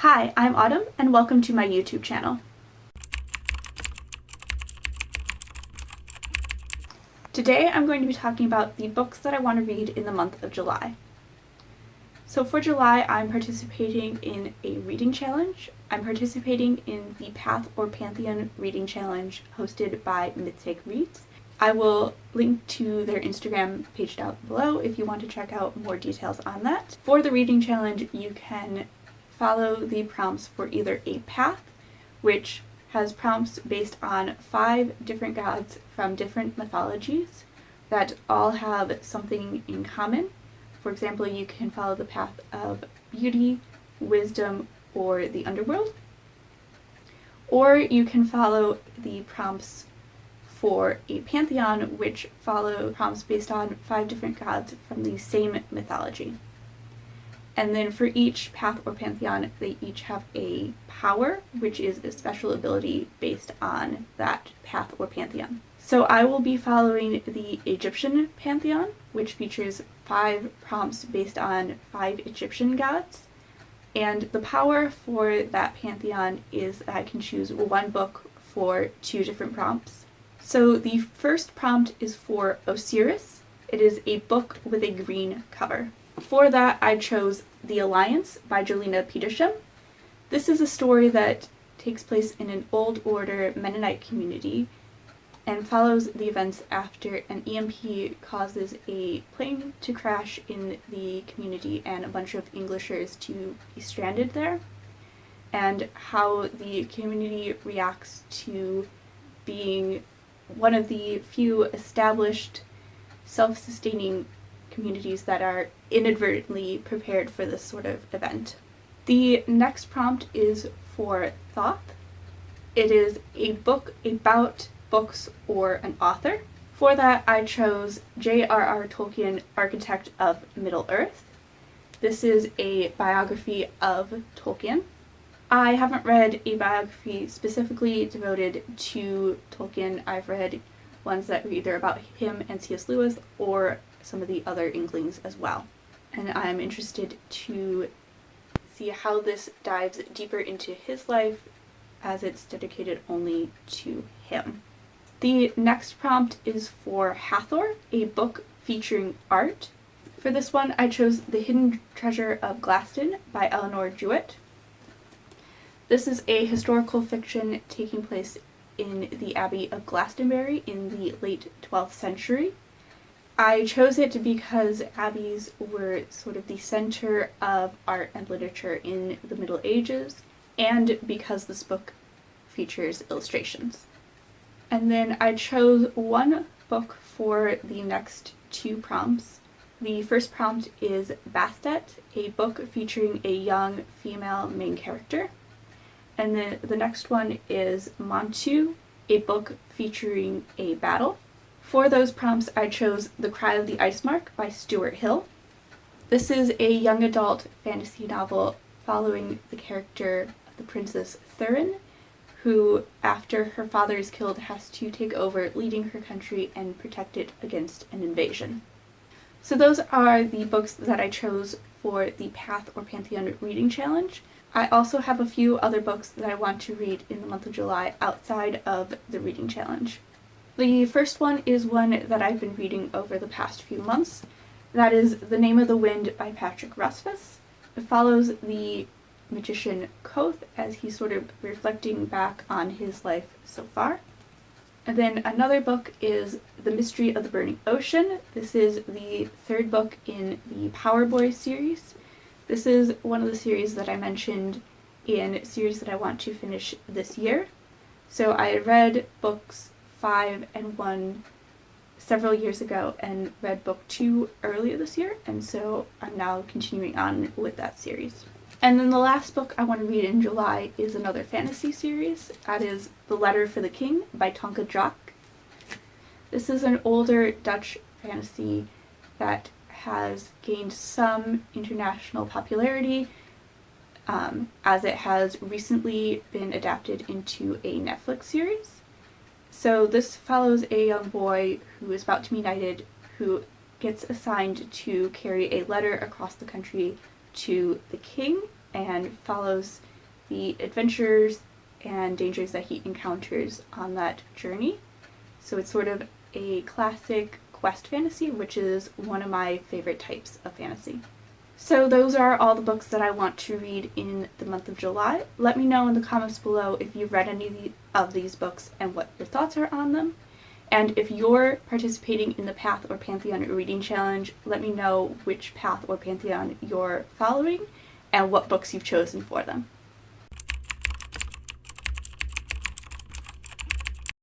Hi, I'm Autumn, and welcome to my YouTube channel. Today I'm going to be talking about the books that I want to read in the month of July. So for July, I'm participating in a reading challenge. I'm participating in the Pantheon Reading challenge hosted by Mistake Reads. I will link to their Instagram page down below if you want to check out more details on that. For the reading challenge, you can follow the prompts for either a path, which has prompts based on 5 different gods from different mythologies that all have something in common. For example, you can follow the path of beauty, wisdom, or the underworld. Or you can follow the prompts for a pantheon, which follow prompts based on 5 different gods from the same mythology. And then for each path or pantheon, they each have a power, which is a special ability based on that path or pantheon. So I will be following the Egyptian pantheon, which features 5 prompts based on 5 Egyptian gods. And the power for that pantheon is that I can choose one book for 2 different prompts. So the first prompt is for Osiris. It is a book with a green cover. For that, I chose The Alliance by Jolina Petersheim. This is a story that takes place in an Old Order Mennonite community and follows the events after an EMP causes a plane to crash in the community and a bunch of Englishers to be stranded there, and how the community reacts to being one of the few established self-sustaining communities that are inadvertently prepared for this sort of event. The next prompt is for Thoth. It is a book about books or an author. For that, I chose J.R.R. Tolkien, Architect of Middle-earth. This is a biography of Tolkien. I haven't read a biography specifically devoted to Tolkien. I've read ones that were either about him and C.S. Lewis or some of the other Inklings as well. And I'm interested to see how this dives deeper into his life, as it's dedicated only to him. The next prompt is for Hathor, a book featuring art. For this one, I chose The Hidden Treasure of Glaston by Eleanore Jewett. This is a historical fiction taking place in the Abbey of Glastonbury in the late 12th century. I chose it because abbeys were sort of the center of art and literature in the Middle Ages, and because this book features illustrations. And then I chose one book for the next 2 prompts. The first prompt is Bastet, a book featuring a young female main character. And then the next one is Montu, a book featuring a battle. For those prompts, I chose The Cry of the Icemark by Stuart Hill. This is a young adult fantasy novel following the character of the Princess Thurin, who, after her father is killed, has to take over leading her country and protect it against an invasion. So those are the books that I chose for the Path or Pantheon Reading Challenge. I also have a few other books that I want to read in the month of July outside of the reading challenge. The first one is one that I've been reading over the past few months. That is The Name of the Wind by Patrick Rothfuss. It follows the magician Koth as he's sort of reflecting back on his life so far. And then another book is The Mystery of the Burning Ocean. This is the 3rd book in the Power Boy series. This is one of the series that I mentioned in series that I want to finish this year. So I read books 5 and 1 several years ago and read book 2 earlier this year, and so I'm now continuing on with that series. And then the last book I want to read in July is another fantasy series. That is The Letter for the King by Tonke Dragt. This is an older Dutch fantasy that has gained some international popularity, as it has recently been adapted into a Netflix series. So this follows a young boy who is about to be knighted, who gets assigned to carry a letter across the country to the king, and follows the adventures and dangers that he encounters on that journey. So it's sort of a classic quest fantasy, which is one of my favorite types of fantasy. So those are all the books that I want to read in the month of July. Let me know in the comments below if you've read any of these books and what your thoughts are on them. And if you're participating in the Path or Pantheon Reading Challenge, let me know which Path or Pantheon you're following and what books you've chosen for them.